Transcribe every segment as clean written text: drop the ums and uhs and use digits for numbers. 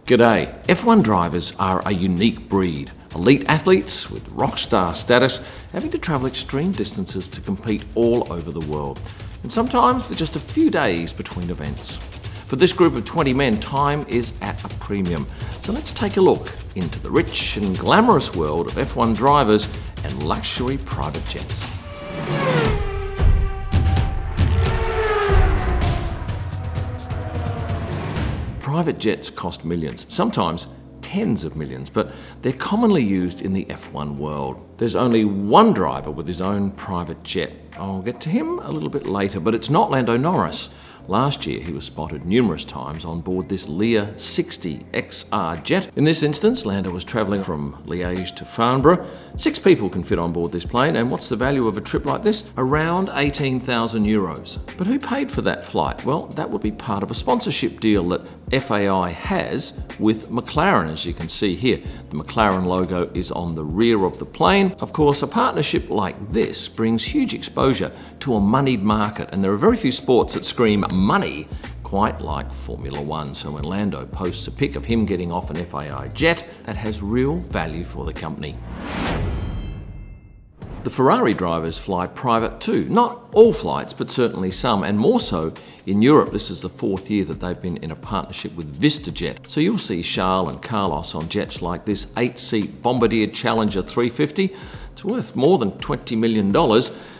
G'day. F1 drivers are a unique breed. Elite athletes with rock star status having to travel extreme distances to compete all over the world. And sometimes with just a few days between events. For this group of 20 men, time is at a premium. So let's take a look into the rich and glamorous world of F1 drivers and luxury private jets. Private jets cost millions, sometimes tens of millions, but they're commonly used in the F1 world. There's only one driver with his own private jet. I'll get to him a little bit later, but it's not Lando Norris. Last year, he was spotted numerous times on board this Lear 60 XR jet. In this instance, Lando was travelling from Liège to Farnborough. 6 people can fit on board this plane, and what's the value of a trip like this? Around 18,000 euros. But who paid for that flight? Well, that would be part of a sponsorship deal that FAI has with McLaren, as you can see here. The McLaren logo is on the rear of the plane. Of course, a partnership like this brings huge exposure to a moneyed market, and there are very few sports that scream money quite like Formula One. So when Lando posts a pic of him getting off an FAI jet, that has real value for the company. The Ferrari drivers fly private too. Not all flights, but certainly some, and more so in Europe. This is the 4th year that they've been in a partnership with VistaJet. So you'll see Charles and Carlos on jets like this 8-seat Bombardier Challenger 350. It's worth more than $20 million.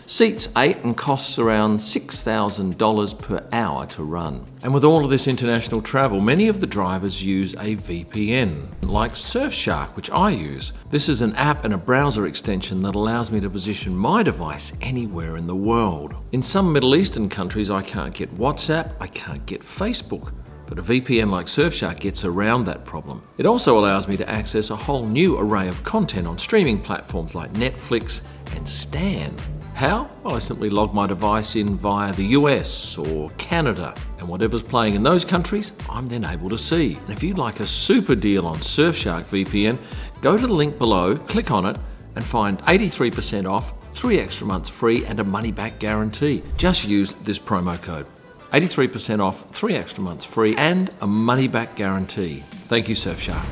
Seats 8 and costs around $6,000 per hour to run. And with all of this international travel, many of the drivers use a VPN, like Surfshark, which I use. This is an app and a browser extension that allows me to position my device anywhere in the world. In some Middle Eastern countries, I can't get WhatsApp, I can't get Facebook. But a VPN like Surfshark gets around that problem. It also allows me to access a whole new array of content on streaming platforms like Netflix and Stan. How? Well, I simply log my device in via the US or Canada, and whatever's playing in those countries, I'm then able to see. And if you'd like a super deal on Surfshark VPN, go to the link below, click on it, and find 83% off, 3 extra months free, and a money-back guarantee. Just use this promo code. 83% off, 3 extra months free, and a money-back guarantee. Thank you, Surfshark.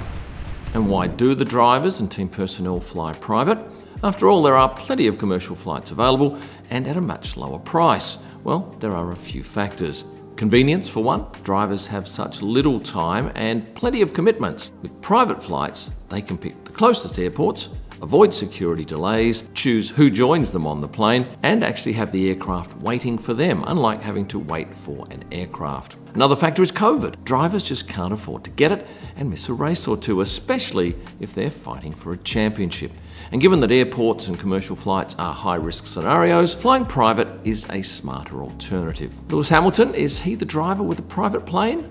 And why do the drivers and team personnel fly private? After all, there are plenty of commercial flights available and at a much lower price. Well, there are a few factors. Convenience, for one. Drivers have such little time and plenty of commitments. With private flights, they can pick the closest airports, avoid security delays, choose who joins them on the plane, and actually have the aircraft waiting for them, unlike having to wait for an aircraft. Another factor is COVID. Drivers just can't afford to get it and miss a race or two, especially if they're fighting for a championship. And given that airports and commercial flights are high-risk scenarios, flying private is a smarter alternative. Lewis Hamilton, is he the driver with a private plane?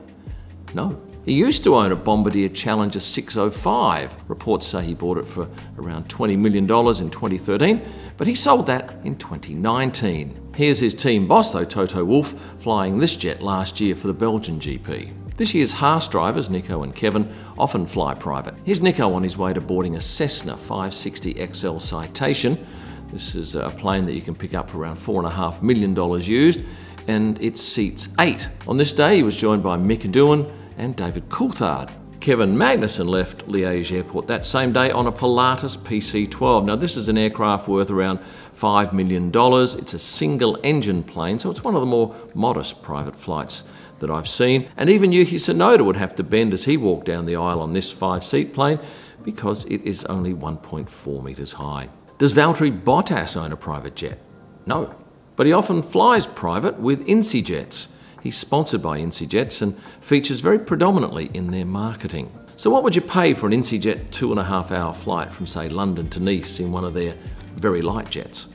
No. He used to own a Bombardier Challenger 605. Reports say he bought it for around $20 million in 2013, but he sold that in 2019. Here's his team boss though, Toto Wolff, flying this jet last year for the Belgian GP. This year's Haas drivers, Nico and Kevin, often fly private. Here's Nico on his way to boarding a Cessna 560 XL Citation. This is a plane that you can pick up for around $4.5 million used, and it seats 8. On this day, he was joined by Mick Doohan and David Coulthard. Kevin Magnussen left Liège Airport that same day on a Pilatus PC-12. Now this is an aircraft worth around $5 million. It's a single-engine plane, so it's one of the more modest private flights that I've seen. And even Yuki Tsunoda would have to bend as he walked down the aisle on this 5-seat plane because it is only 1.4 metres high. Does Valtteri Bottas own a private jet? No, but he often flies private with InsyJets. He's sponsored by InsyJets and features very predominantly in their marketing. So what would you pay for an InsyJet 2.5-hour flight from, say, London to Nice in one of their very light jets?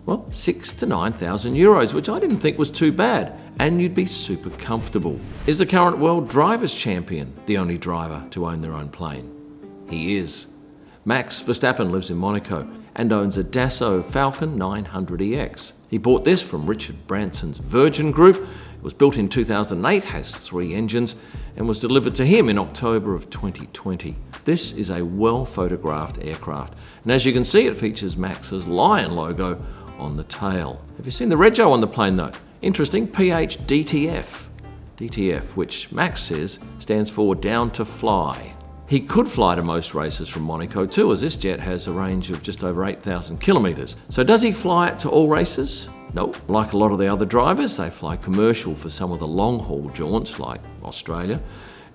Well, 6,000 to 9,000 euros, which I didn't think was too bad, and you'd be super comfortable. Is the current World Drivers' Champion the only driver to own their own plane? He is. Max Verstappen lives in Monaco and owns a Dassault Falcon 900EX. He bought this from Richard Branson's Virgin Group. It was built in 2008, has 3 engines, and was delivered to him in October of 2020. This is a well-photographed aircraft, and as you can see, it features Max's lion logo on the tail. Have you seen the rego on the plane though? Interesting, PH DTF. DTF, which Max says stands for Down to Fly. He could fly to most races from Monaco too, as this jet has a range of just over 8,000 kilometres. So does he fly it to all races? No. Like a lot of the other drivers, they fly commercial for some of the long-haul jaunts like Australia.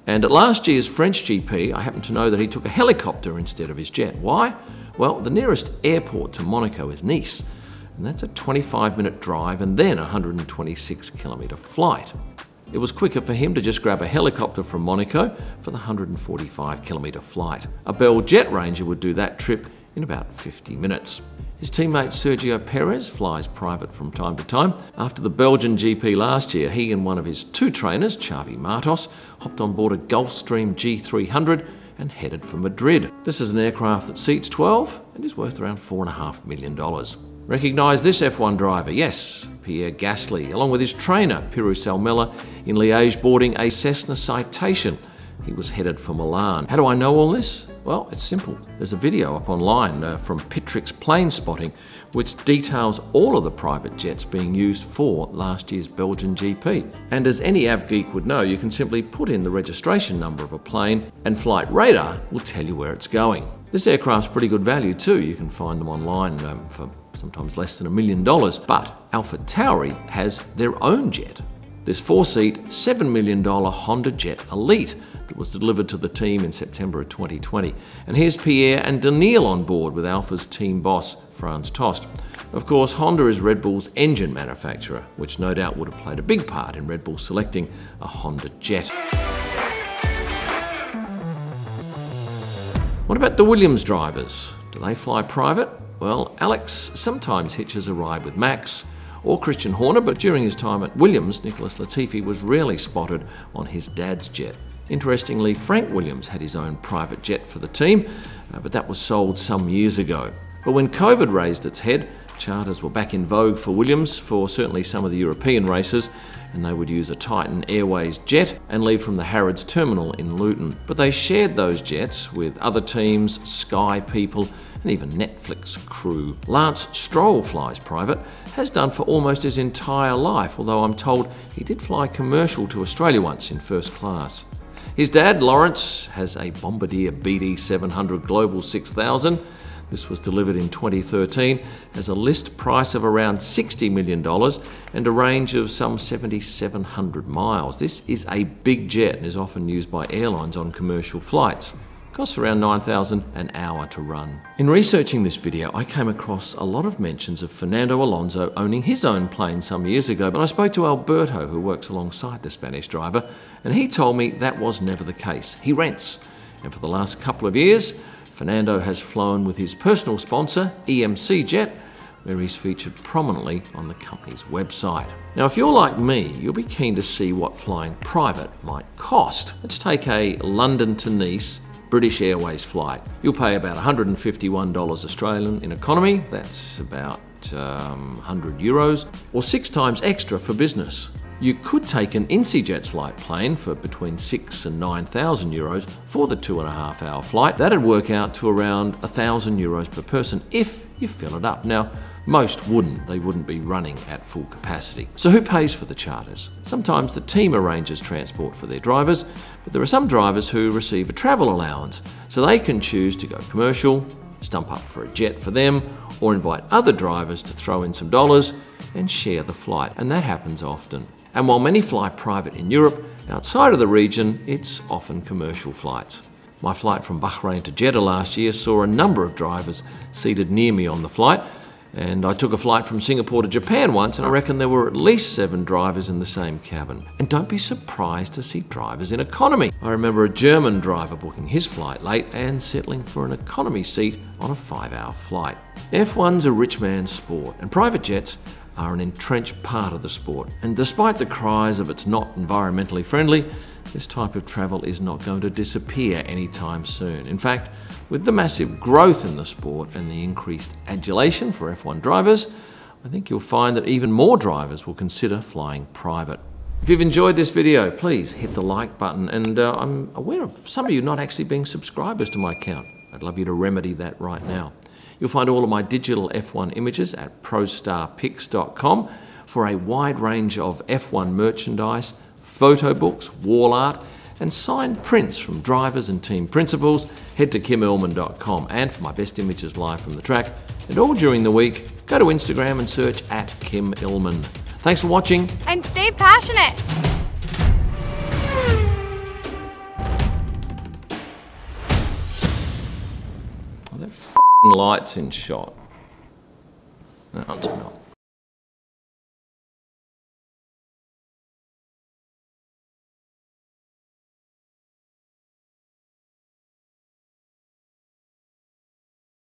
And at last year's French GP, I happen to know that he took a helicopter instead of his jet. Why? Well, the nearest airport to Monaco is Nice, and that's a 25-minute drive and then a 126-kilometre flight. It was quicker for him to just grab a helicopter from Monaco for the 145-kilometre flight. A Bell Jet Ranger would do that trip in about 50 minutes. His teammate Sergio Perez flies private from time to time. After the Belgian GP last year, he and one of his two trainers, Xavi Martos, hopped on board a Gulfstream G300 and headed for Madrid. This is an aircraft that seats 12 and is worth around $4.5 million. Recognise this F1 driver? Yes, Pierre Gasly, along with his trainer, Pirou Salmela, in Liège boarding a Cessna Citation. He was headed for Milan. How do I know all this? Well, it's simple. There's a video up online from Pitrix Plane Spotting, which details all of the private jets being used for last year's Belgian GP. And as any av geek would know, you can simply put in the registration number of a plane and Flight Radar will tell you where it's going. This aircraft's pretty good value too. You can find them online for sometimes less than $1 million. But AlphaTauri has their own jet. This 4-seat, $7 million Honda Jet Elite that was delivered to the team in September of 2020. And here's Pierre and Daniil on board with Alpha's team boss, Franz Tost. Of course, Honda is Red Bull's engine manufacturer, which no doubt would have played a big part in Red Bull selecting a Honda Jet. What about the Williams drivers? Do they fly private? Well, Alex sometimes hitches a ride with Max or Christian Horner, but during his time at Williams, Nicholas Latifi was rarely spotted on his dad's jet. Interestingly, Frank Williams had his own private jet for the team, but that was sold some years ago. But when COVID raised its head, charters were back in vogue for Williams for certainly some of the European races, and they would use a Titan Airways jet and leave from the Harrods terminal in Luton. But they shared those jets with other teams, Sky people, and even Netflix crew. Lance Stroll flies private, has done for almost his entire life, although I'm told he did fly commercial to Australia once in first class. His dad, Lawrence, has a Bombardier BD700 Global 6000. This was delivered in 2013 as a list price of around $60 million and a range of some 7,700 miles. This is a big jet and is often used by airlines on commercial flights. It costs around $9,000 an hour to run. In researching this video, I came across a lot of mentions of Fernando Alonso owning his own plane some years ago, but I spoke to Alberto, who works alongside the Spanish driver, and he told me that was never the case. He rents, and for the last couple of years, Fernando has flown with his personal sponsor, EMC Jet, where he's featured prominently on the company's website. Now, if you're like me, you'll be keen to see what flying private might cost. Let's take a London to Nice British Airways flight. You'll pay about $151 Australian in economy, that's about 100 euros, or 6 times extra for business. You could take an IncyJet's light plane for between 6,000 and 9,000 euros for the 2.5-hour flight. That'd work out to around 1,000 euros per person if you fill it up. Now, most wouldn't. They wouldn't be running at full capacity. So who pays for the charters? Sometimes the team arranges transport for their drivers, but there are some drivers who receive a travel allowance, so they can choose to go commercial, stump up for a jet for them, or invite other drivers to throw in some dollars and share the flight, and that happens often. And while many fly private in Europe, outside of the region, it's often commercial flights. My flight from Bahrain to Jeddah last year saw a number of drivers seated near me on the flight, and I took a flight from Singapore to Japan once, and I reckon there were at least 7 drivers in the same cabin. And don't be surprised to see drivers in economy. I remember a German driver booking his flight late and settling for an economy seat on a 5-hour flight. F1's a rich man's sport, and private jets are an entrenched part of the sport. And despite the cries of it's not environmentally friendly, this type of travel is not going to disappear anytime soon. In fact, with the massive growth in the sport and the increased adulation for F1 drivers, I think you'll find that even more drivers will consider flying private. If you've enjoyed this video, please hit the like button, and I'm aware of some of you not actually being subscribers to my account. I'd love you to remedy that right now. You'll find all of my digital F1 images at prostarpics.com for a wide range of F1 merchandise, photo books, wall art, and signed prints from drivers and team principals, head to kimellman.com. And for my best images live from the track, and all during the week, go to Instagram and search @KimEllman. Thanks for watching. And stay passionate. Oh, that f***ing light's in shot. No, I'm not.